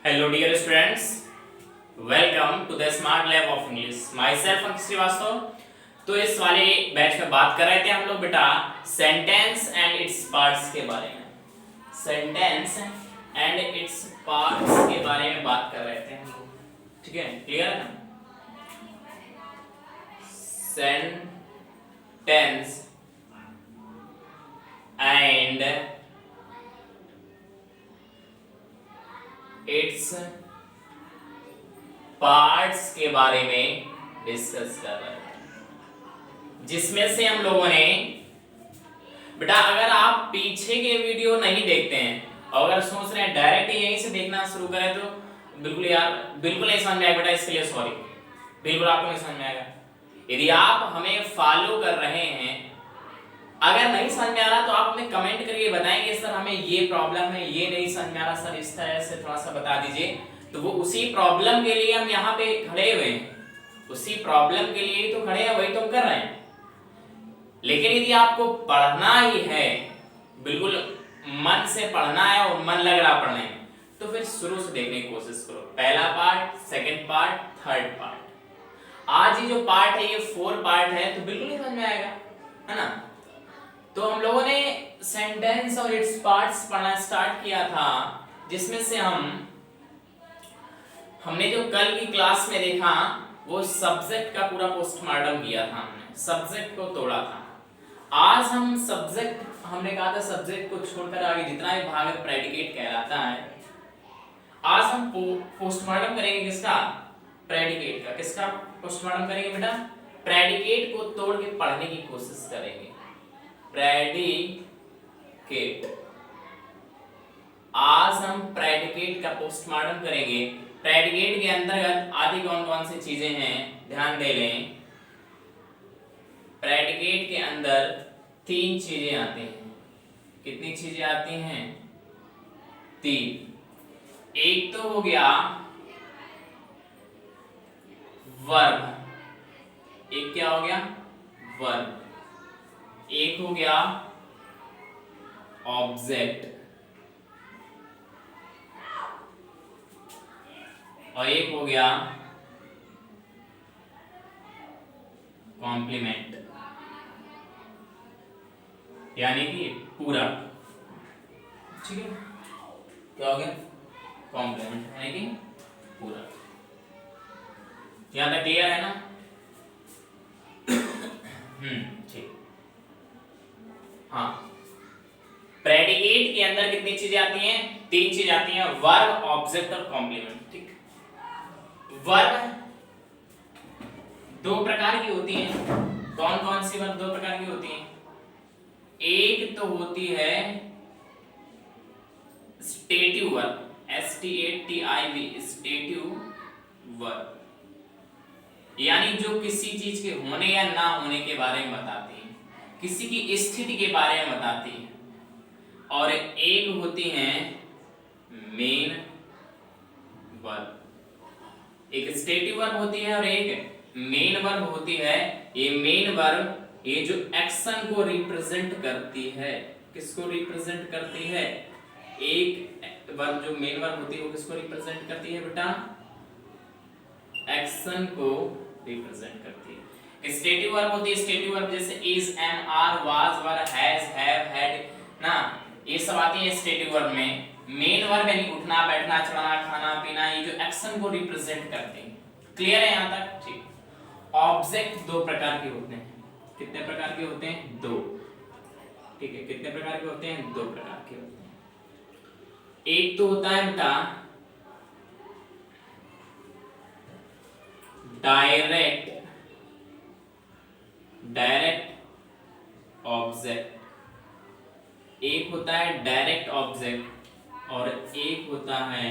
Hello dear students, welcome to the Smart Lab of English. Myself अंकित श्रीवास्तव। तो इस वाले batch में बात कर रहे थे हम लोग बेटा सेंटेंस एंड इट्स पार्ट्स के बारे में। सेंटेंस एंड इट्स पार्ट्स के बारे में बात कर रहे थे हम लोग, ठीक है? क्लियर है ना? सेंटेंस एंड इट्स पार्ट्स के बारे में डिस्कस कर रहे हैं, जिसमें से हम लोगों ने बेटा अगर आप पीछे के वीडियो नहीं देखते हैं और अगर सोच रहे हैं डायरेक्ट यहीं से देखना शुरू करें तो बिल्कुल यार बिल्कुल नहीं समझ में आएगा बेटा, इसके लिए सॉरी, बिल्कुल आपको नहीं समझ में आएगा। यदि आप हमें फॉलो कर रहे हैं, अगर नहीं समझ में आ रहा तो आप हमें कमेंट करके बताएंगे सर हमें ये प्रॉब्लम है, ये नहीं समझ में आ रहा सर, इस तरह से थोड़ा सा बता दीजिए। तो वो उसी प्रॉब्लम के लिए हम यहाँ पे खड़े हुए हैं, उसी प्रॉब्लम के लिए तो खड़े हैं, वही तो कर रहे हैं। लेकिन यदि आपको पढ़ना ही है, बिल्कुल मन से पढ़ना है और मन लग रहा पढ़ने में, तो फिर शुरू से देखने की कोशिश करो। पहला part, second part, third part. आज ये जो पार्ट है ये 4 पार्ट है, तो बिल्कुल नहीं समझ में आएगा, है ना? तो हम लोगों ने सेंटेंस और इट्स पार्ट्स पढ़ना स्टार्ट किया था, जिसमें से हमने जो कल की क्लास में देखा वो सब्जेक्ट का पूरा पोस्टमार्टम किया था, हमने सब्जेक्ट को तोड़ा था। आज हम सब्जेक्ट, हमने कहा था सब्जेक्ट को छोड़कर आगे जितना भी भाग है प्रेडिकेट कहलाता है। आज हम पोस्टमार्टम करेंगे किसका? प्रेडिकेट का। किसका पोस्टमार्टम करेंगे बेटा? प्रेडिकेट को तोड़ के पढ़ने की कोशिश करेंगे। प्रेडिकेट, आज हम प्रेडिकेट का पोस्टमार्टम करेंगे। प्रेडिकेट के अंतर्गत आदि कौन कौन सी चीजें हैं ध्यान दे लें। प्रेडिकेट के अंदर 3 चीजें आती हैं। कितनी चीजें आती हैं? 3। एक तो हो गया वर्ब, एक क्या हो गया? वर्ब। एक हो गया ऑब्जेक्ट और एक हो गया कॉम्प्लीमेंट, यानी कि पूरा। ठीक है, क्या हो गया? कॉम्प्लीमेंट यानी कि पूरा। यहां तक क्लियर है ना? ठीक। हाँ, प्रेडिकेट के अंदर कितनी चीजें आती हैं? 3 चीजें आती हैं, वर्ब, ऑब्जेक्ट और कॉम्प्लीमेंट। ठीक, वर्ब 2 प्रकार की होती हैं। कौन कौन सी वर्ब 2 प्रकार की होती हैं? एक तो होती है stative verb, STATIV, stative verb, यानी जो किसी चीज के होने या ना होने के बारे में बताती है, किसी की स्थिति के बारे में बताती है। और एक होती है मेन वर्ब, एक स्टेटिव वर्ब होती है और एक मेन वर्ब होती है। ये मेन वर्ब ये जो एक्शन को रिप्रेजेंट करती है, किसको रिप्रेजेंट करती है? एक वर्ब जो मेन वर्ब होती है वो किसको रिप्रेजेंट करती है बेटा? एक्शन को रिप्रेजेंट करती है। स्टेटिव वर्ब होती है, स्टेटिव वर्ब जैसे is, am, are, was, were, has, have, had ना, ये सब आती है स्टेटिव वर्ब में। मेन वर्ब यानी उठना, बैठना, चढ़ना, खाना, पीना, ये जो एक्शन को रिप्रेजेंट करते हैं। क्लियर है यहां तक? ठीक। ऑब्जेक्ट 2 प्रकार के होते हैं। कितने प्रकार के होते हैं? 2। ठीक है, कितने प्रकार के होते हैं? 2 प्रकार के होते हैं। एक तो होता है बेटा डायरेक्ट ऑब्जेक्ट, एक होता है डायरेक्ट ऑब्जेक्ट और एक होता है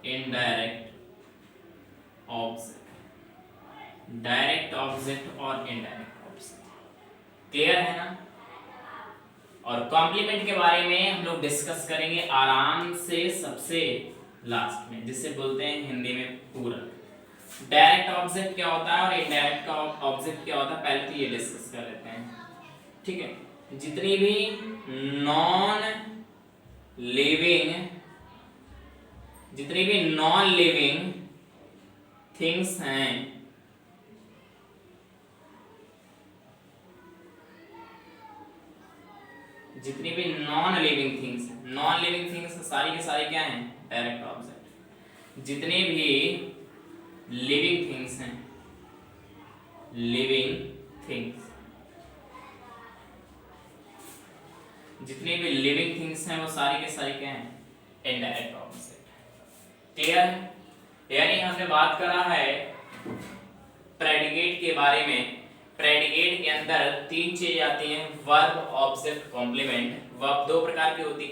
इनडायरेक्ट ऑब्जेक्ट। डायरेक्ट ऑब्जेक्ट और इनडायरेक्ट ऑब्जेक्ट। क्लियर है ना? और कॉम्प्लीमेंट के बारे में हम लोग डिस्कस करेंगे आराम से सबसे लास्ट में, जिसे बोलते हैं हिंदी में पूरक। डायरेक्ट ऑब्जेक्ट क्या होता है और इनडायरेक्ट ऑब्जेक्ट क्या होता है, पहले तो ये डिस्कस कर लेते हैं। ठीक है, जितनी भी नॉन लिविंग थिंग्स हैं, जितनी भी नॉन लिविंग थिंग्स सारी के सारी क्या हैं? Direct object. जितने भी लिविंग थिंग्स हैं, जितने भी लिविंग थिंग्स हैं वो सारी के सारी क्या हैं? Indirect object. क्लियर है? यानी हमने बात करा है प्रेडिकेट के बारे में। प्रेडिकेट के अंदर तीन चीजें आती हैं, वर्ब, ऑब्जेक्ट, कॉम्प्लीमेंट। वर्ब दो प्रकार की होती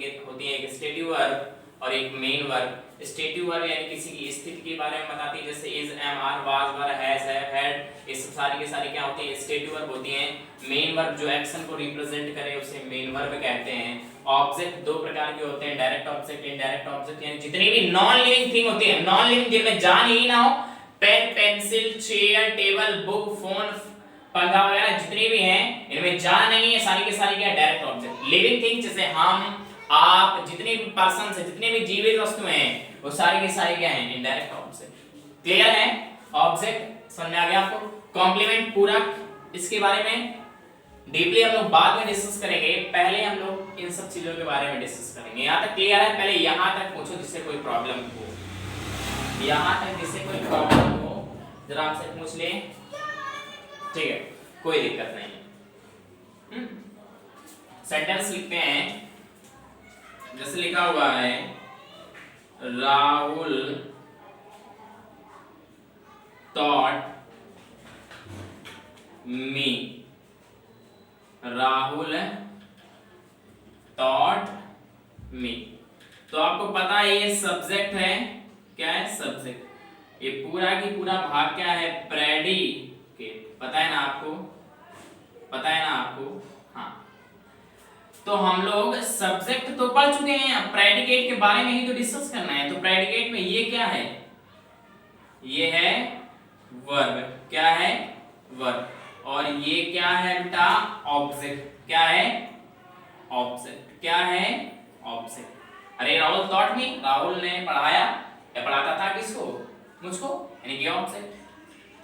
है, एक स्टेटिव वर्ब और एक मेन वर्ब। स्टेटिव वर्ब यानी किसी की स्थिति के बारे में बताती है, जैसे is, am, are, was, were, has, have, had. ये सब सारी के सारी क्या होती है? स्टेटिव वर्ब होती हैं। मेन वर्ब जो एक्शन को रिप्रेजेंट करे उसे मेन वर्ब कहते हैं। ऑब्जेक्ट दो प्रकार के होते हैं, डायरेक्ट ऑब्जेक्ट, इनडायरेक्ट ऑब्जेक्ट। यानी जितनी भी नॉन लिविंग थिंग होती है, नॉन लिविंग जिनमें जान ही ना हो, pen, pencil, chair, table, book, phone, पंखा वगैरह जितनी भी हैं, इनमें जान नहीं है, सारी की सारी क्या? Direct object. लिविंग थिंग जैसे हम, आप, जितने भी पर्सन है, जितने भी जीवित वस्तुएं हैं, वो सारी की सारी क्या हैं? Indirect object. क्लियर है? ऑब्जेक्ट समझ में आ गया आपको? कॉम्प्लीमेंट, पूरक, इसके बारे में डीपली हम लोग बाद में डिस्कस करेंगे। पहले हम लोग इन सब चीजों के बारे में डिस्कस करेंगे। यहाँ तक क्लियर है? पहले यहाँ तक पूछो जिससे कोई प्रॉब्लम हो, यहाँ तक जिससे कोई प्रॉब्लम हो जरा आपसे पूछ ले। ठीक है, कोई दिक्कत नहीं। सेंटेंस लिखते हैं, जैसे लिखा हुआ है राहुल थॉट मी। राहुल थॉट मी। तो आपको पता है ये सब्जेक्ट है। क्या है? सब्जेक्ट। ये पूरा की पूरा भाग क्या है? प्रेडिकेट। पता है ना आपको? पता है ना आपको? हाँ। तो हम लोग सब्जेक्ट तो पढ़ चुके हैं, प्रेडिकेट के बारे में ही तो डिस्कस करना है। तो प्रेडिकेट में ये क्या है? ये है वर्ब। क्या है? वर्ब। और ये क्या है बेटा? ऑब्जेक्ट। क्या है? ऑब्जेक्ट। क्या है? ऑब्जेक्ट। अरे राहुल थॉट मी, राहुल ने पढ़ाया या पढ़ाता था किसको? मुझको। यानी कि ऑब्जेक्ट।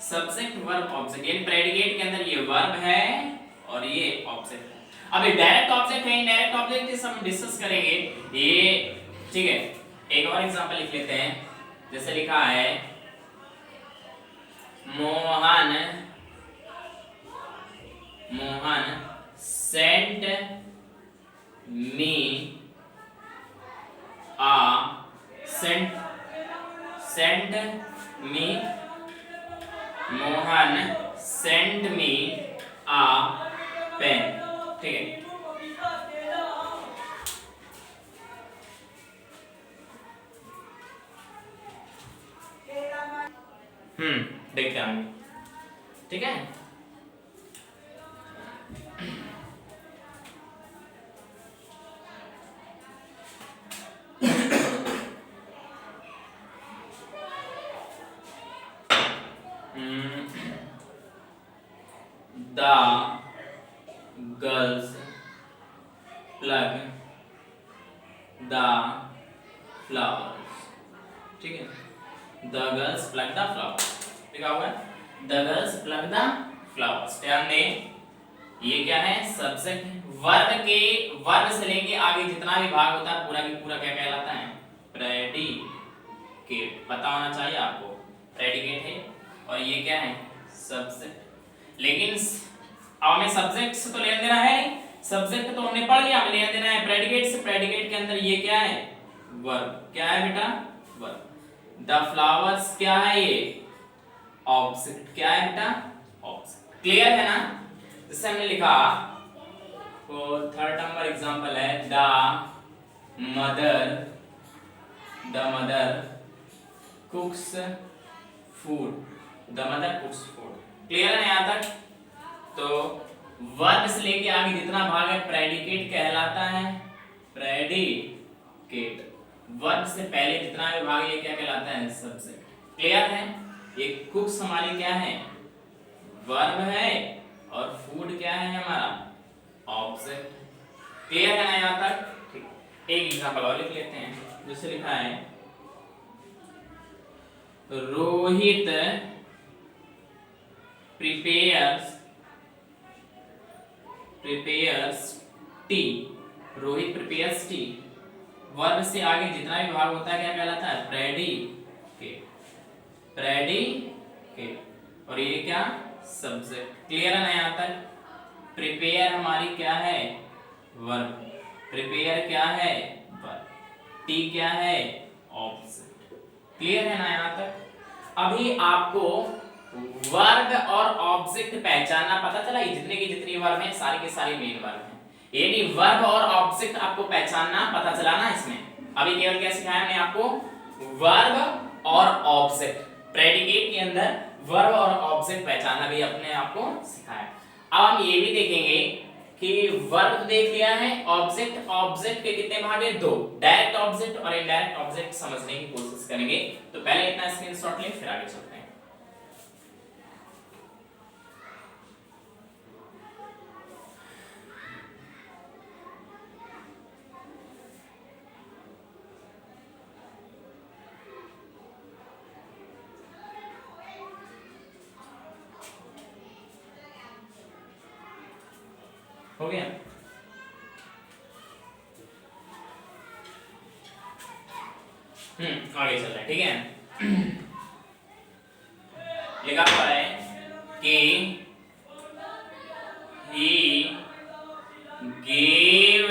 Subject, verb, object. यानी प्रेडिकेट के अंदर ये वर्ब है और ये ऑब्जेक्ट है। अब ये डायरेक्ट ऑब्जेक्ट है, इनडायरेक्ट ऑब्जेक्ट इस हम डिस्कस करेंगे ये। ठीक है, एक और एग्जांपल लिख लेते हैं। जैसे लिखा है Mohan sent me a sent me Mohan sent me a pen. ठीक है, देखते हैं। ठीक है, The girls plug the flowers। ठीक है, The girls plug the flowers लिखा हुआ है। The girls plug the flowers। ध्यान दें, ये क्या है? सब्जेक्ट। वर्ब से लेके आगे जितना भी भाग होता है पूरा की पूरा क्या कहलाता है? प्रेडिकेट। पता होना चाहिए आपको, प्रेडिकेट है और ये क्या है? सब्जेक्ट। लेकिन अब हमें सब्जेक्ट से तो लेना देना है नहीं, सब्जेक्ट तो हमने पढ़ लिया, हमें लेना देना है प्रेडिकेट से। प्रेडिकेट के अंदर ये क्या है? वर्ब। क्या है बेटा? वर्ब। द फ्लावर्स क्या है? ये ऑब्जेक्ट। क्या है बेटा? ऑब्जेक्ट। क्लियर है ना? जैसे हमने लिखा, तो थर्ड नंबर एग्जांपल है the mother कुक्स food. The mother कुक्स food. Clear है यहाँ तक? तो वर्ब से लेके आगे जितना भाग है प्रेडिकेट कहलाता है। प्रेडिकेट। वर्ब से पहले जितना भी भाग ये क्या कहलाता है? सब्जेक्ट। क्लियर है? ये कुक्स हमारी क्या है? वर्ब है और फूड क्या है हमारा? ऑब्जेक्ट। क्लियर है ना यहाँ तक? ठीक, एक एग्जांपल और लिख लेते हैं, जैसे लिखा है Rohit prepares T. Rohit prepares T, verb से आगे जितना भी भाग होता है क्या कहलाता है? प्रेडिकेट। और ये क्या? सब्जेक्ट। क्लियर है ना यहाँ तक? प्रिपेयर हमारी क्या है? वर्ब। प्रिपेयर क्या है? वर्ब। टी क्या है? ऑब्जेक्ट। क्लियर है ना यहाँ तक? अभी आपको वर्ब और ऑब्जेक्ट पहचानना पता चला। ये जितने की जितनी वर्ब है सारी के सारी मेन वर्ब है, यानी वर्ब और ऑब्जेक्ट आपको पहचानना पता चला ना इसमें। अभी केवल क्या सिखाया हमने आपको? वर्ब और ऑब्जेक्ट। प्रेडिकेट के अंदर वर्ब और ऑब्जेक्ट पहचानना भी अपने आपको सिखाया। अब हम ये भी देखेंगे कि वर्ब देख लिया है, ऑब्जेक्ट के कितने भाग है? दो, डायरेक्ट ऑब्जेक्ट और इनडायरेक्ट ऑब्जेक्ट समझने की कोशिश करेंगे। तो पहले इतना स्क्रीनशॉट लें, फिर आगे चलते हैं। हो गया? आगे चल रहा है, ठीक है। लिखा हुआ है कि he gave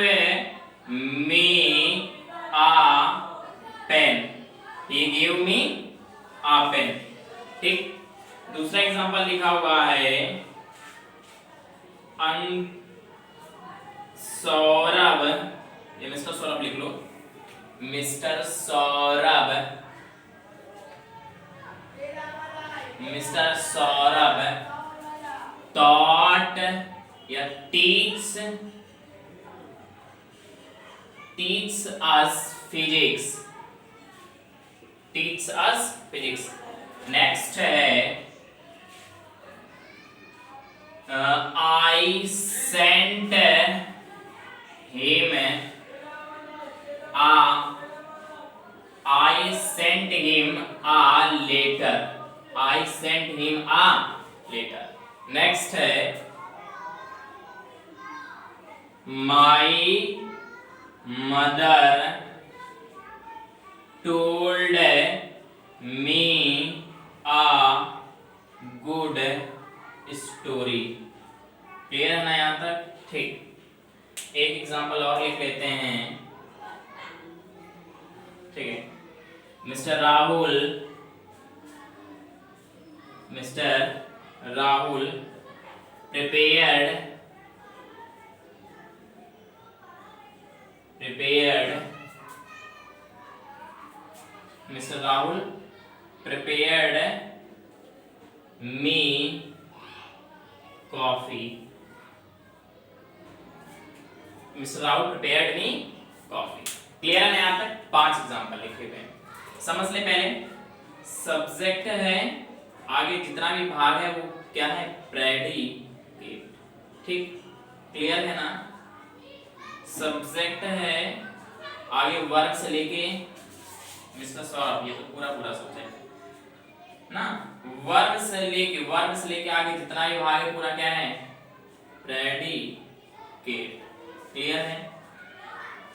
me a pen। he gave me a pen। ठीक, दूसरा एग्जांपल लिखा हुआ है सौरभ, ये मिस्टर सौरभ लिख लो। मिस्टर सौरभ taught या teach us physics। नेक्स्ट है I sent him a letter। Next है my mother told me a good story। Clear है ना यहाँ तक? ठीक, एक एग्जांपल और लिख लेते हैं, ठीक है। Mister Rahul prepared me coffee। Clear है ना यहाँ तक? 5 एग्जांपल लिखे हुए हैं, समझ ले। पहले सब्जेक्ट है, आगे जितना भी भाग है वो क्या है? प्रेडिकेट। ठीक, क्लियर है ना? सब्जेक्ट है, आगे वर्ब से लेके मिस्टर सौरभ, ये तो पूरा सब्जेक्ट ना। वर्ब से लेके आगे जितना भी भाग है पूरा क्या है? प्रेडिकेट। क्लियर है?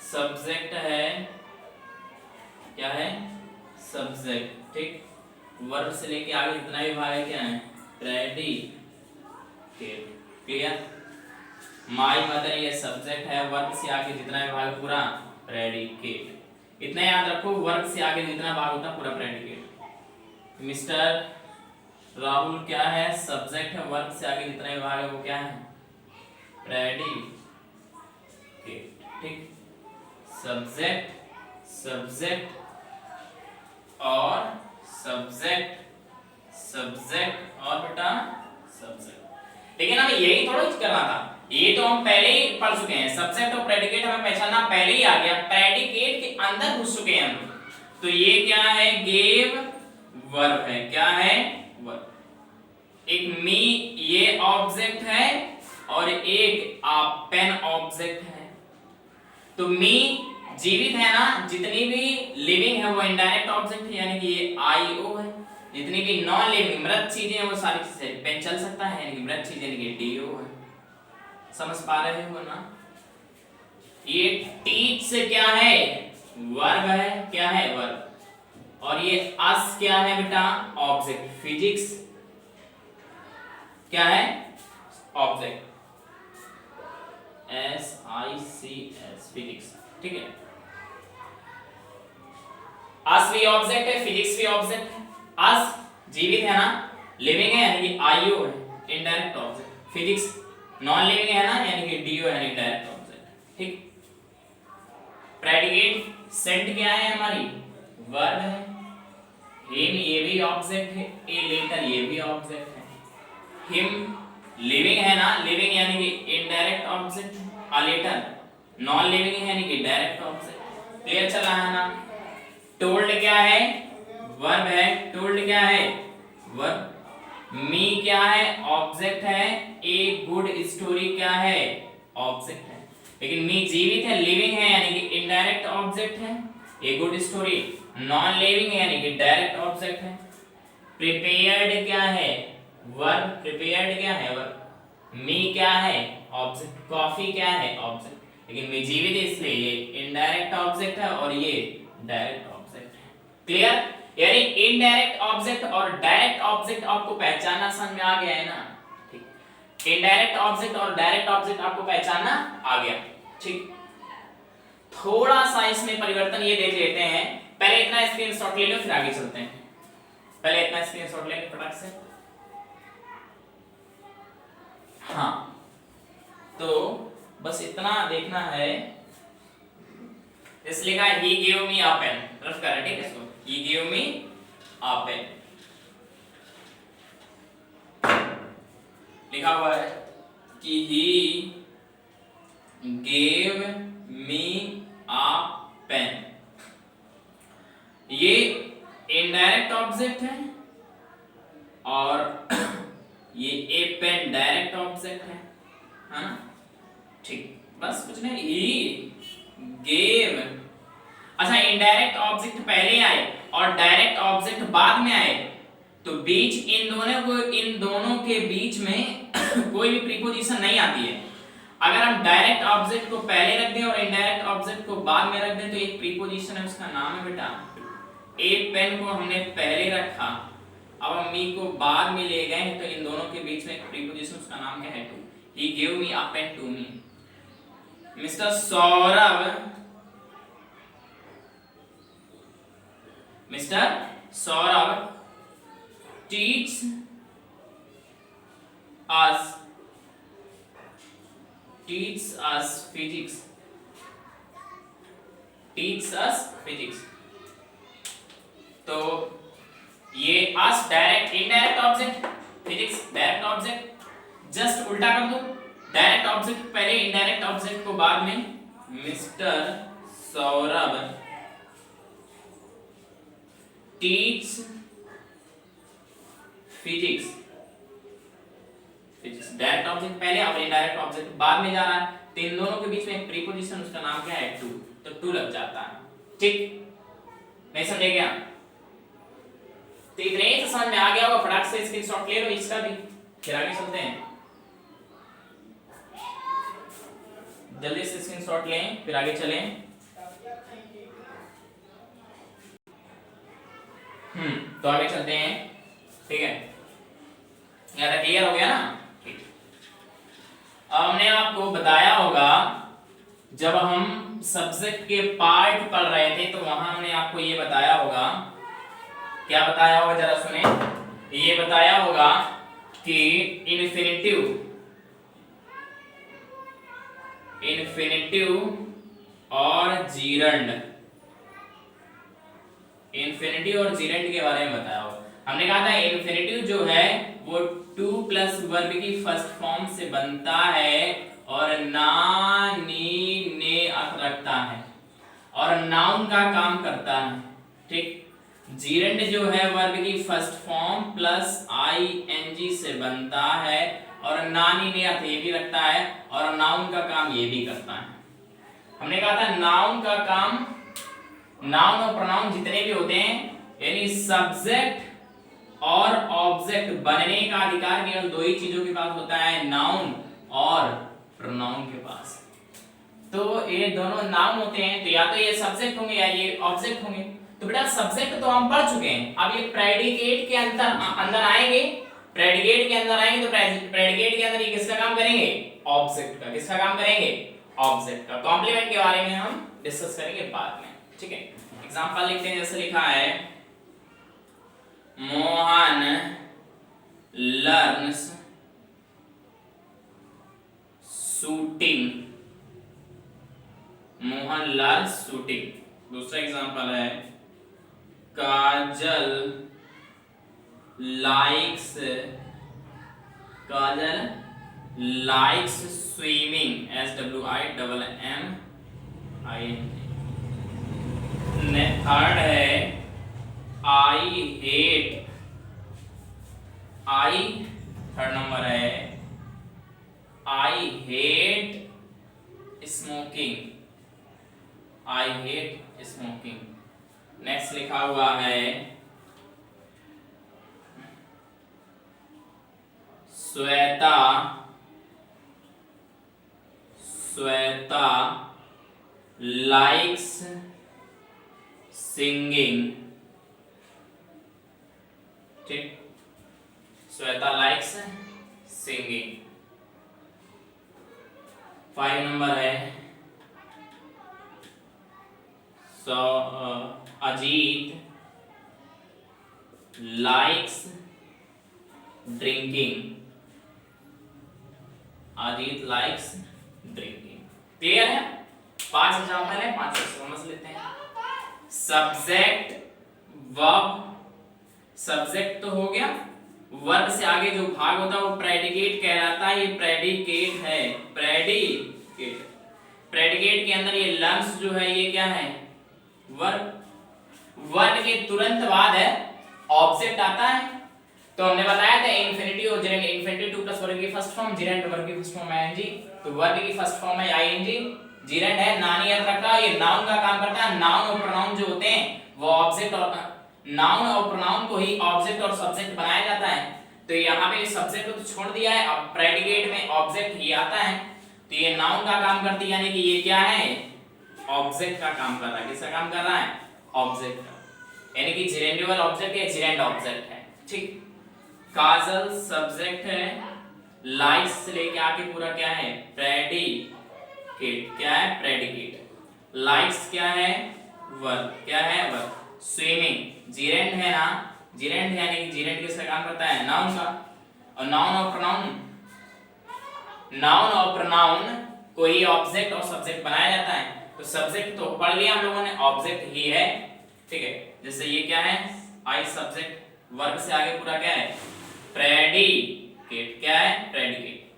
सब्जेक्ट है, क्या है? सब्जेक्ट। ठीक, वर्ब से लेके आगे जितना भी भाग है क्या है? प्रेडिकेट। क्लियर? माय मदर ये सब्जेक्ट है, वर्ब से आगे जितना भी भाग पूरा प्रेडिकेट। इतना याद रखो, वर्ब से आगे जितना भाग होता पूरा प्रेडिकेट। मिस्टर राहुल क्या है? सब्जेक्ट है, वर्ब से आगे जितना भी भाग है वो क्या है? प्रेडिकेट। ठीक, सब्जेक्ट और सब्जेक्ट और बेटा सब्जेक्ट। लेकिन हमें यही थोड़ा करना था, ये तो हम पहले ही पढ़ चुके हैं। सब्जेक्ट और प्रेडिकेट हमें पहचानना पहले ही आ गया, प्रेडिकेट के अंदर घुस चुके हैं हम। तो ये क्या है? गेव वर्ब है। क्या है? वर्ब। एक मी ये ऑब्जेक्ट है और एक पेन ऑब्जेक्ट है। तो मी जीवित है ना, जितनी भी लिविंग है वो इनडायरेक्ट ऑब्जेक्ट है, यानी कि ये आईओ है। जितनी भी नॉन लिविंग मृत चीजें हैं वो सारी चीजें, पेन चल सकता है यानी कि मृत चीजें, यानी कि डीओ है। समझ पा रहे हो ना? ये टीच से क्या है, वर्ब है, क्या है वर्ब। और ये अस क्या है बेटा, ऑब्जेक्ट। फिजिक्स क्या है, ऑब्जेक्ट, SICS फिजिक्स, ठीक है। अस भी ऑब्जेक्ट है, फिजिक्स भी ऑब्जेक्ट है। अस जीवित है ना, लिविंग है यानी कि आईओ है, indirect object. Physics non living है ना, यानी कि डीओ है, इनडायरेक्ट ऑब्जेक्ट, ठीक। प्रेडिकेट सेंट क्या है हमारी, वर्ब है। हिम ये भी ऑब्जेक्ट है, ए लेटर ये भी ऑब्जेक्ट है। हिम लिविंग है ना, लिविंग यानी कि indirect object. A letter non living है यानी कि डायरेक्ट ऑब्जेक्ट। क्लियर चला है ना? टोल्ड क्या है, वर्ब है। टोल्ड क्या है, वर्ब। मी क्या है, ऑब्जेक्ट है। ए गुड स्टोरी क्या है, ऑब्जेक्ट है। लेकिन मी जीवित है, लिविंग है यानी कि इनडायरेक्ट ऑब्जेक्ट है। A good story non living है यानी कि डायरेक्ट ऑब्जेक्ट है। प्रिपेयर्ड क्या है, वर्ब। प्रिपेयर्ड क्या है, वर्ब। मी क्या है, ऑब्जेक्ट। कॉफी क्या है, ऑब्जेक्ट। लेकिन मी जीवित है इसलिए ये इनडायरेक्ट ऑब्जेक्ट है और ये डायरेक्ट ऑब्जेक्ट है। क्लियर? यानी इनडायरेक्ट ऑब्जेक्ट और डायरेक्ट ऑब्जेक्ट आपको पहचानना समझ में आ गया है ना? ठीक। इनडायरेक्ट ऑब्जेक्ट और डायरेक्ट ऑब्जेक्ट आपको पहचानना आ गया, ठीक। थोड़ा सा इसमें परिवर्तन ये देख लेते हैं। पहले इतना स्क्रीनशॉट ले लो फिर आगे चलते हैं। पहले इतना स्क्रीनशॉट ले लो फटाक से। हाँ, तो बस इतना देखना है। इसलिए कहा ही give me a pen, rough कर, ठीक है इसको। ही गिव मी अ पेन लिखा हुआ है कि he gave me a pen. ये इनडायरेक्ट ऑब्जेक्ट है और ये ए पेन डायरेक्ट ऑब्जेक्ट है, हाँ ठीक। बस कुछ नहीं, ही गेव। अच्छा, इनडायरेक्ट ऑब्जेक्ट पहले आए और डायरेक्ट ऑब्जेक्ट बाद में आए तो बीच इन दोनों के बीच में कोई भी प्रीपोजिशन नहीं आती है। अगर हम डायरेक्ट ऑब्जेक्ट को पहले रख दें और इनडायरेक्ट ऑब्जेक्ट को बाद में रख दें तो एक प्रीपोजिशन है, उसका नाम है बेटा, ए पेन को हमने पहले रखा, अब हम मी को बाद में ले गए तो इन दोनों के बीच में एक प्रीपोजिशन, उसका नाम क्या है, to. He give me a pen to me. Mister Saurabh teach us physics। तो ये us direct indirect object, physics direct object. Just उल्टा कर दो, डायरेक्ट ऑब्जेक्ट पहले, इनडायरेक्ट ऑब्जेक्ट को बाद में। Mister Saurabh teach physics. Direct object पहले और इनडायरेक्ट ऑब्जेक्ट बाद में जा रहा है तो इन दोनों के बीच में एक प्रीपोजिशन, उसका नाम क्या है, टू। तो टू लग जाता है, ठीक। नहीं समझे क्या? तो इतने ही समझ में आ गया होगा। फटाक से स्क्रीनशॉट ले लो इसका भी, फिर आगे चलते हैं। जल्दी से स्क्रीनशॉट लें फिर आगे चलें। तो आगे चलते हैं, ठीक है। यार क्लियर हो गया ना? ठीक। अब हमने आपको बताया होगा जब हम सब्जेक्ट के पार्ट पढ़ रहे थे तो वहां हमने आपको ये बताया होगा, क्या बताया होगा जरा सुने। ये बताया होगा कि इन्फिनिटिव और जीरंड, इन्फिनिटिव और जीरंड के बारे में बताया होगा। हमने कहा था इन्फिनिटिव जो है वो टू प्लस वर्ब की फर्स्ट फॉर्म से बनता है और ना नी ने अर्थ रखता है और नाउन का काम करता है, ठीक। जीरेंड जो है वर्ब की फर्स्ट फॉर्म प्लस आईएनजी से बनता है और नानी ने अर्थ ये भी रखता है और नाउन का काम ये भी करता है। हमने कहा था नाउन का काम, नाउन और प्रोनाउन जितने भी होते हैं यानी सब्जेक्ट और ऑब्जेक्ट बनने का अधिकार केवल दो ही चीजों के पास होता है, नाउन और प्रोनाउन के पास। तो ये दोनों नाउन होते हैं तो या तो ये सब्जेक्ट होंगे या ये ऑब्जेक्ट होंगे। तो बेटा सब्जेक्ट तो हम पढ़ चुके हैं, अब ये प्रेडिकेट के अंदर आएंगे, प्रेडिकेट के अंदर आएंगे तो प्रेडिकेट के अंदर ये किसका काम करेंगे, ऑब्जेक्ट का। किसका काम करेंगे, ऑब्जेक्ट का। कॉम्प्लीमेंट के बारे में हम डिस्कस करेंगे बाद में, ठीक है। एग्जांपल लिखते हैं, जैसे लिखा है Mohan learns shooting, Mohan learns shooting. दूसरा एग्जांपल है काजल लाइक्स स्विमिंग, SWIMMING। थर्ड है थर्ड नंबर है आई हेट स्मोकिंग। नेक्स्ट लिखा हुआ है श्वेता लाइक्स सिंगिंग, ठीक, श्वेता लाइक्स सिंगिंग। 5 नंबर है Ajit likes drinking, Ajit likes drinking. Clear है? 5 एग्जांपल है, 5 से समझ लेते हैं। सब्जेक्ट वर्ब, सब्जेक्ट तो हो गया, वर्ब से आगे जो भाग होता है वो प्रेडिकेट कहलाता है। ये प्रेडिकेट है, प्रेडिकेट के अंदर ये लर्न्स जो है ये क्या है, वर्ब। वर्ब के तुरंत बाद है ऑब्जेक्ट आता है। तो हमने बताया था इंफिनिटी और Geraint, infinity to plus verb की फर्स्ट फॉर्म, जेरेंट वर्ब की फर्स्ट फॉर्म आईएनजी, तो वर्ब की फर्स्ट फॉर्म है आईएनजी, जेरेंट है नानी अर्थ रखा, ये नाउन का काम करता है। नाउन और प्रोनाउन जो होते हैं वो ऑब्जेक्ट और नाउन और प्रोनाउन को ही ऑब्जेक्ट और सब्जेक्ट बनाया जाता है। तो यहाँ पे सब्जेक्ट को तो छोड़ दिया है, अब प्रेडिकेट में ऑब्जेक्ट ही आता है। तो ये नाउन का काम करती है, यानी कि ये क्या है, ऑब्जेक्ट का काम कर रहा है। किसका काम कर रहा है, ऑब्जेक्ट का, यानी कि जेरेंडिवल ऑब्जेक्ट है, जेरेंट ऑब्जेक्ट है, ठीक। काजल सब्जेक्ट है, लाइक्स से लेके आके पूरा क्या है, प्रेडिकेट। क्या है, प्रेडिकेट। लाइक्स क्या है, वर्ब। क्या है, वर्ब। स्विमिंग जेरेंट है ना, जेरेंट यानी कि जेरेंट किसका काम करता है, नाउन का। और नाउन और प्रोनाउन को ही ऑब्जेक्ट और सब्जेक्ट बनाया जाता है। तो सब्जेक्ट तो पढ़ लिया हम लोगों ने, ऑब्जेक्ट ही है, ठीक है। जैसे ये क्या है, आई सब्जेक्ट, वर्ब से आगे पूरा क्या है, प्रेडिकेट। क्या है, प्रेडिकेट।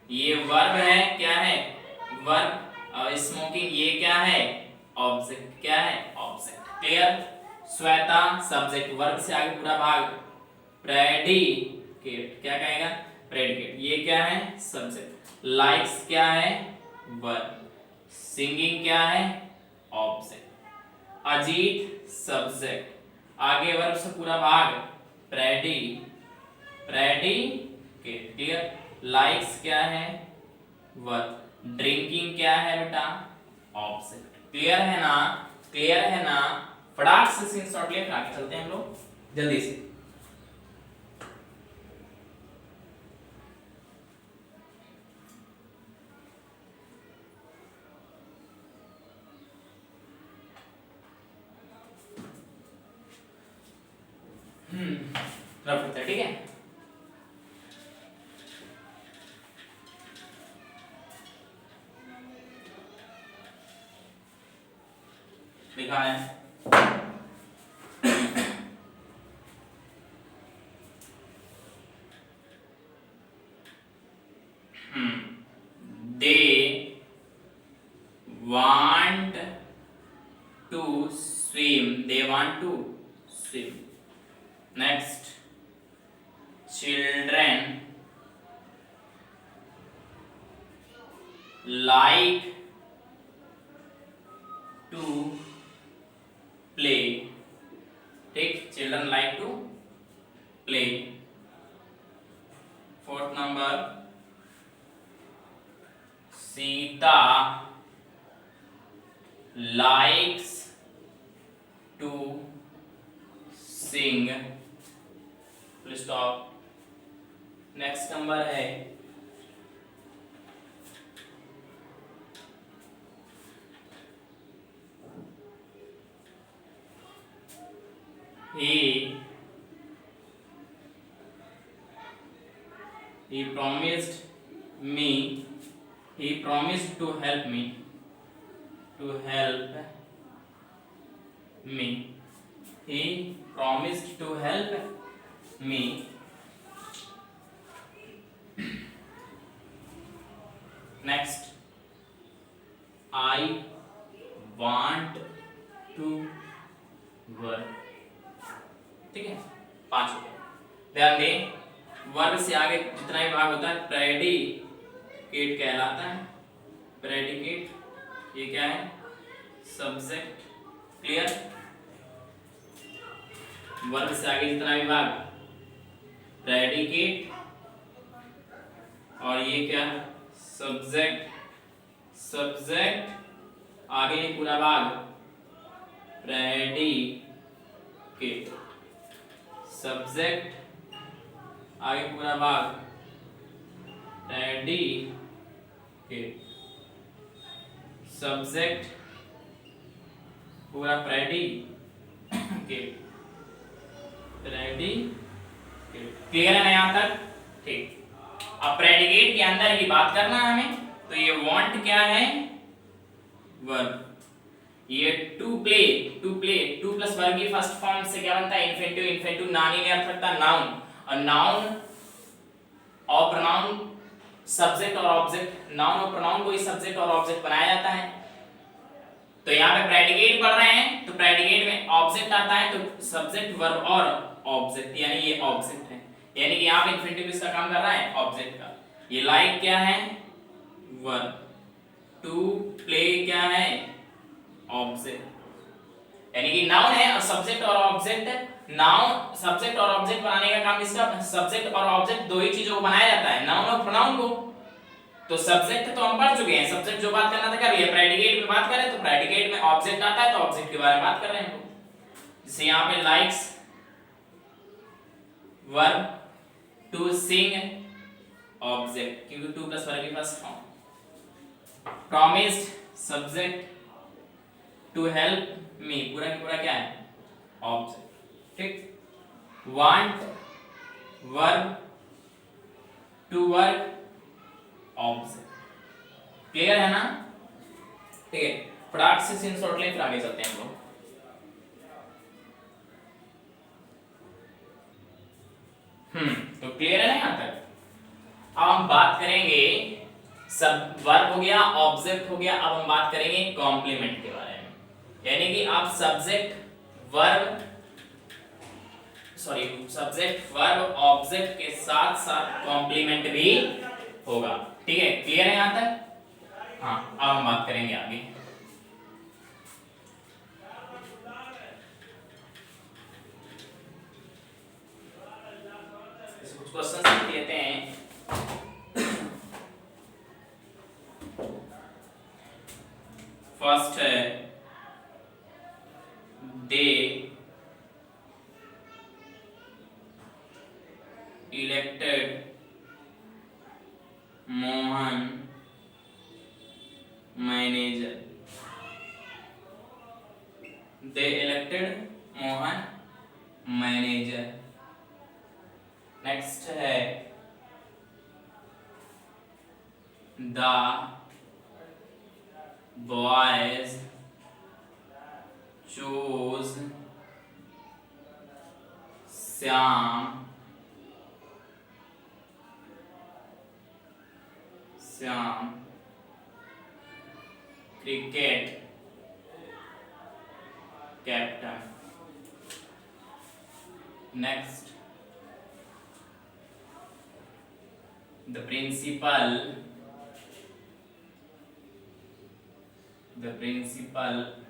ये वर्ब है, क्या है, वर्ब। और स्मोकिंग ये क्या है, ऑब्जेक्ट। क्या है, object. Clear. Shweta subject, verb से आगे पूरा भाग प्रेडिकेट। क्या कहेगा, प्रेडिकेट। ये क्या है, सब्जेक्ट। लाइक्स क्या है, वर्ब। सिंगिंग क्या है, ऑब्जेक्ट। अजीत सब्जेक्ट, आगे वर्ब से पूरा भाग प्रेडिकेट। क्लियर। लाइक्स क्या है, वर्ब। ड्रिंकिंग क्या है बेटा, ऑब्जेक्ट। क्लियर है ना, क्लियर है ना। फटाक से सीन शॉर्ट ले, आगे चलते हैं हम लोग जल्दी से। रफ ठीक है। लिखा है they want to swim, they want to swim। children like to play, ठीक, children like to play. Fourth number, Sita likes to sing, full stop. Next number है he promised to help me he promised to help me. Next, I want to work, ठीक है, 5 हो गए. ध्यान दें, verb से आगे जितना भी भाग होता है प्रेडिकेट कहलाता है. प्रेडिकेट ये क्या है? सब्जेक्ट. क्लियर? वर्ब से आगे जितना भी भाग प्रेडिकेट, और ये क्या? सब्जेक्ट. आगे ये पूरा भाग प्रेडिकेट. सब्जेक्ट आगे पूरा भाग प्रेडिकेट. सब्जेक्ट पूरा प्रेडिकेट. क्लियर है ना यहाँ तक? ठीक. अब प्रेडिकेट के अंदर ही बात करना है हमें. तो ये वांट क्या है? वर्ब. ये to play to plus verb की फर्स्ट फॉर्म से क्या बनता है? इन्फिनिटिव. नानी ने अर्थ रखता नाउन, और नाउन और प्रोनाउन, सब्जेक्ट और ऑब्जेक्ट. नाउन और प्रोनाउन को ही सब्जेक्ट और ऑब्जेक्ट बनाया जाता है. तो यहाँ पे प्रेडिकेट पढ़ रहे हैं, तो प्रेडिकेट में ऑब्जेक्ट आता है, तो सब्जेक्ट वर्ब और ऑब्जेक्ट, यानी ये ऑब्जेक्ट है. यानी कि यहाँ पे इन्फिनिटिव इसका काम कर रहा है ऑब्जेक्ट का. ये लाइक क्या है? वर्ब. टू प्ले क्या है? ऑब्जेक्ट. यानी कि नाउन है और सब्जेक्ट और ऑब्जेक्ट. नाउन सब्जेक्ट और ऑब्जेक्ट बनाने का काम इसका. सब्जेक्ट और ऑब्जेक्ट दो ही चीजों को बनाया जाता है, नाउन और प्रोनाउन को. तो सब्जेक्ट तो हम पढ़ चुके हैं. सब्जेक्ट जो बात करना था कर लिया. प्रेडिकेट में बात करें तो प्रेडिकेट में ऑब्जेक्ट आता है, तो ऑब्जेक्ट के बारे में बात कर रहे हैं. जैसे यहाँ पे likes verb, to sing object, क्योंकि टू प्लस वर्ब की first form. Promised subject, to help me पूरा का पूरा क्या है? ऑब्जेक्ट. ठीक. Want verb, to work object. Clear है ना? ठीक है. फटाक से सीन शॉर्ट लें, फिर आगे चलते हैं हम लोग. तो क्लियर है ना यहाँ तक? अब हम बात करेंगे, सब वर्ब हो गया, ऑब्जेक्ट हो गया. अब हम बात करेंगे कॉम्प्लीमेंट के बारे में. यानी कि आप सब्जेक्ट वर्ब ऑब्जेक्ट के साथ साथ कॉम्प्लीमेंट भी होगा. ठीक है. क्लियर है यहाँ तक? हाँ. अब हम बात करेंगे आगे. कुछ क्वेश्चन देते हैं. फर्स्ट है, दे इलेक्टेड मोहन मैनेजर. दे इलेक्टेड मोहन मैनेजर. नेक्स्ट है, the boys choose Shyam cricket captain. Next, The principal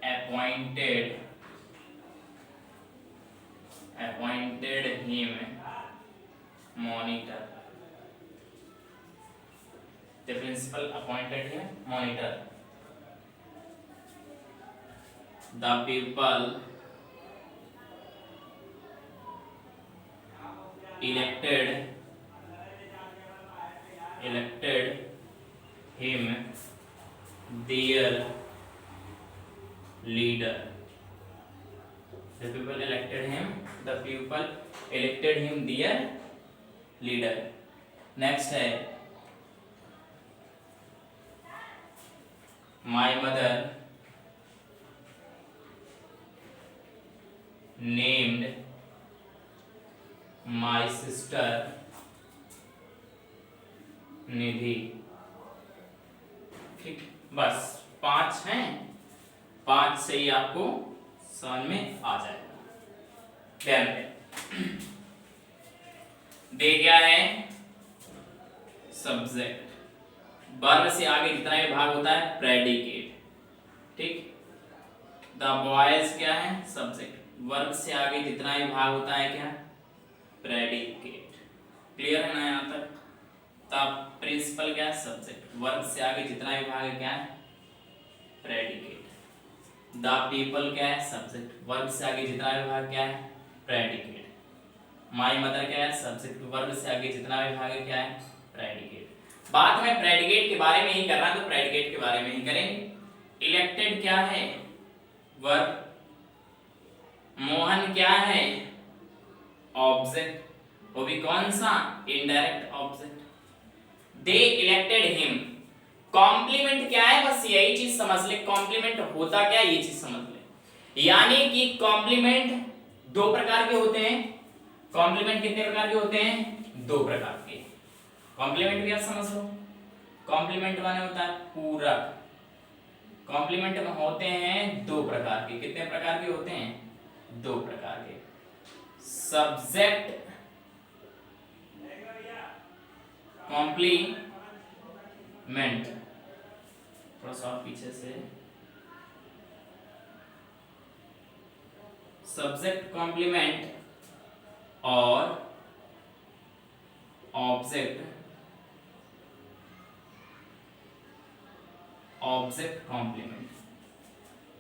appointed him monitor. The principal appointed him monitor. The people elected him their leader. The people elected him their leader. Next है my mother named my sister निधि। ठीक, बस 5 हैं, 5 से ही आपको समझ में आ जाएगा। ध्यान दें, दे क्या है सब्जेक्ट, वर्ब से आगे जितना भी भाग होता है प्रेडिकेट। ठीक, द बॉयज क्या है सब्जेक्ट, वर्ब से आगे जितना भी भाग होता है क्या प्रेडिकेट। क्लियर है ना यहाँ तक? तब प्रिंसिपल क्या है सब्जेक्ट, वर्ब से आगे जितना भी भाग है क्या है प्रेडिकेट। द पीपल क्या है सब्जेक्ट, वर्ब से आगे जितना भी भाग क्या है प्रेडिकेट। माय मदर क्या है सब्जेक्ट, वर्ब से आगे जितना भी भाग है क्या है प्रेडिकेट। बात में प्रेडिकेट के बारे में ही करना तो प्रेडिकेट के बारे में ही करेंगे। इलेक्टेड क्या है वर्ब, मोहन क्या है ऑब्जेक्ट, वो भी कौन सा इनडायरेक्ट ऑब्जेक्ट। दे इलेक्टेड हिम, कॉम्प्लीमेंट क्या है बस यही चीज समझ ले, कॉम्प्लीमेंट होता क्या ये चीज समझ ले। यानी कि कॉम्प्लीमेंट 2 प्रकार के होते हैं। कॉम्प्लीमेंट कितने प्रकार के होते हैं 2 प्रकार के। कॉम्प्लीमेंट भी आप समझ लो, कॉम्प्लीमेंट माने होता है पूरक। कॉम्प्लीमेंट में होते हैं 2 प्रकार के। कितने प्रकार के होते हैं 2 प्रकार के। सब्जेक्ट कॉम्प्लीमेंट, थोड़ा सा पीछे से, सब्जेक्ट कॉम्प्लीमेंट और ऑब्जेक्ट कॉम्प्लीमेंट।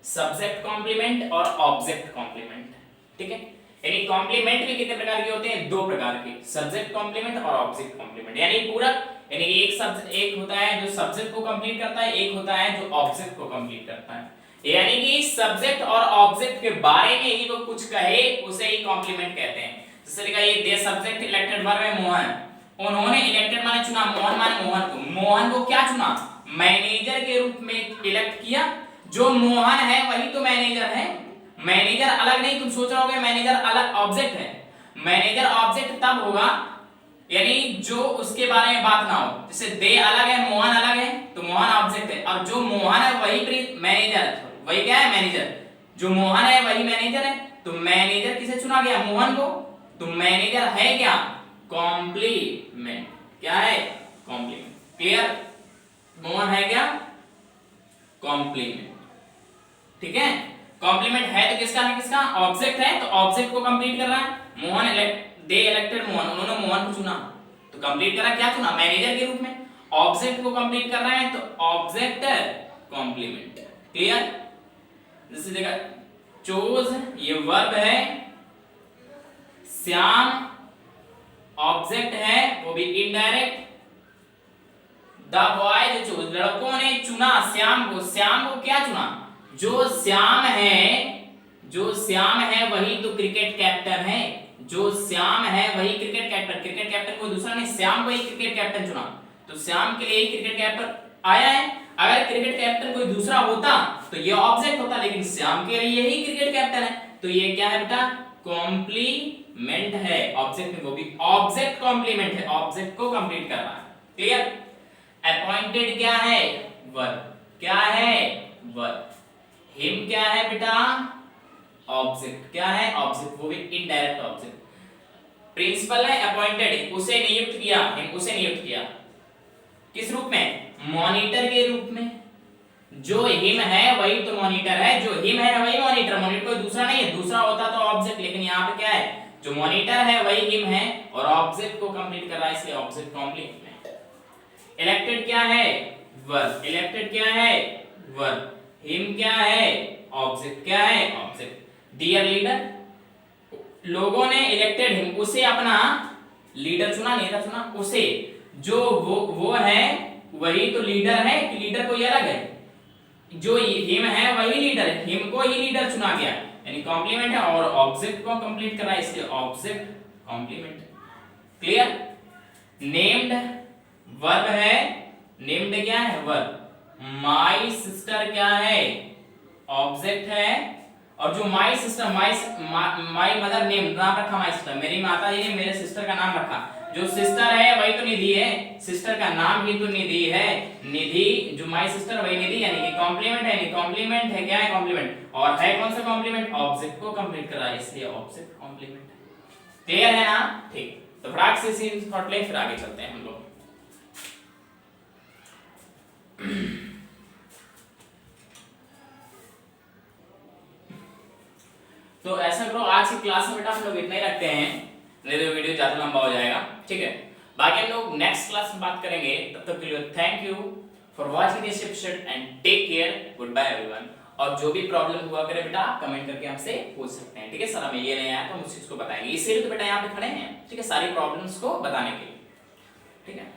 सब्जेक्ट कॉम्प्लीमेंट और ऑब्जेक्ट कॉम्प्लीमेंट। ठीक है, यानी कॉम्प्लीमेंट भी कितने प्रकार के होते हैं 2 प्रकार के, सब्जेक्ट कॉम्प्लीमेंट और ऑब्जेक्ट कॉम्प्लीमेंट। यानी पूरक, यानी एक होता है जो सब्जेक्ट को कंप्लीट करता है, एक होता है जो ऑब्जेक्ट को कंप्लीट करता है। यानी कि सब्जेक्ट और ऑब्जेक्ट के बारे में ही वो कुछ कहे उसे ही कॉम्प्लीमेंट कहते हैं। जैसे लिखा ये दे सब्जेक्ट इलेक्टेड वर्ब है मोहन, उन्होंने इलेक्टेड माने चुना, मोहन माने मोहन को क्या चुना मैनेजर के रूप में इलेक्ट किया। जो मोहन है वही तो मैनेजर है, मैनेजर अलग नहीं। तुम सोच रहे होगे मैनेजर अलग ऑब्जेक्ट है, मैनेजर ऑब्जेक्ट तब होगा यानी जो उसके बारे में बात ना हो। जैसे दे अलग है मोहन अलग है तो मोहन ऑब्जेक्ट है, और जो मोहन है वही मैनेजर, वही क्या है मैनेजर। जो मोहन है वही मैनेजर है, तो मैनेजर किसे चुना गया मोहन को, तो मैनेजर है क्या कॉम्प्लीमेंट। क्या है कॉम्प्लीमेंट। क्लियर, मोहन है क्या कॉम्प्लीमेंट। ठीक है, कॉम्प्लीमेंट है तो किसका है किसका ऑब्जेक्ट है, तो ऑब्जेक्ट को कंप्लीट कर रहा है। मोहन दे इलेक्टेड मोहन, उन्होंने मोहन को चुना तो कंप्लीट करा क्या चुना मैनेजर के रूप में। ऑब्जेक्ट को कंप्लीट कर रहे हैं तो ऑब्जेक्ट कॉम्प्लीमेंट। क्लियर, जैसे देखा चोज ये वर्ब है, श्याम ऑब्जेक्ट है वो भी इनडायरेक्ट। द बॉय जो चोज लड़कों ने चुना श्याम को, श्याम को क्या चुना जो श्याम है वही तो क्रिकेट कैप्टन है, जो श्याम है वही क्रिकेट कैप्टन। क्रिकेट कैप्टन कोई दूसरा नहीं, श्याम को ही क्रिकेट कैप्टन चुना तो श्याम के लिए ही क्रिकेट कैप्टन आया है। अगर क्रिकेट कैप्टन कोई दूसरा होता तो ये ऑब्जेक्ट होता, लेकिन श्याम के लिए ही क्रिकेट कैप्टन है तो ये क्या है बेटा कॉम्प्लीमेंट है। ऑब्जेक्ट में वो भी ऑब्जेक्ट कॉम्प्लीमेंट है, ऑब्जेक्ट को कंप्लीट कर रहा है। क्लियर, अपॉइंटेड क्या है वर्ब, क्या है वर्ब। हिम क्या है बेटा ऑब्जेक्ट, क्या है ऑब्जेक्ट वो भी इनडायरेक्ट ऑब्जेक्ट। प्रिंसिपल है अपॉइंटेड, उसे नियुक्त किया, हिम उसे नियुक्त किया। किस रूप में? मॉनिटर के रूप में। जो हिम है वही तो मॉनिटर है, जो हिम है वही मॉनिटर, मॉनिटर कोई दूसरा नहीं है, दूसरा होता तो ऑब्जेक्ट, लेकिन यहाँ पे क्या है, जो मॉनिटर है वही हिम है और ऑब्जेक्ट को कंप्लीट कर रहा है, इसलिए ऑब्जेक्ट कॉम्प्लीमेंट। इलेक्टेड क्या है? वर्ब। इलेक्टेड क्या है? वर्ब। हिम क्या है? ऑब्जेक्ट। क्या है? ऑब्जेक्ट। डियर लीडर, लोगों ने इलेक्टेड हिम, उसे अपना लीडर चुना, नेता चुना, उसे, जो वो है वही तो लीडर है कि लीडर कोई अलग है? जो हिम है वही लीडर है, हिम को ही लीडर चुना गया, यानी कॉम्प्लीमेंट है और ऑब्जेक्ट को कंप्लीट कर रहा है, इसलिए object complement. Clear? Named verb है, नेम्ड क्या है? वर्ब। माय सिस्टर क्या है? ऑब्जेक्ट है, और जो my sister, my mother name, नाम रखा माय सिस्टर, मेरी माता जी ने मेरे सिस्टर का नाम रखा, जो सिस्टर है वही तो निधि है, सिस्टर का नाम ही तो निधि है, निधि, जो माय सिस्टर वही निधि, यानी कि कॉम्प्लीमेंट है, यानी कॉम्प्लीमेंट है, क्या है? कॉम्प्लीमेंट। और है कौन सा कॉम्प्लीमेंट? ऑब्जेक्ट को कंप्लीट कर रहा है, इसलिए ऑब्जेक्ट कॉम्प्लीमेंट। क्लियर है ना? ठीक, तो फटाक से सीन थॉट ले, फिर आगे चलते हैं हम लोग। तो ऐसा करो, आज की क्लास में बेटा हम लोग इतना ही रखते हैं, नहीं तो वीडियो ज्यादा लंबा हो जाएगा, ठीक है? बाकी हम लोग नेक्स्ट क्लास में बात करेंगे, तब तक के लिए thank you for watching this episode and take care, goodbye everyone. और जो भी प्रॉब्लम हुआ करे बेटा आप कमेंट करके हमसे पूछ सकते हैं, ठीक है? सर हमें ये नहीं आया तो हम उस चीज को बताएंगे, इसीलिए तो बेटा यहाँ पे खड़े हैं, ठीक है? सारी प्रॉब्लम्स को बताने के लिए, ठीक है?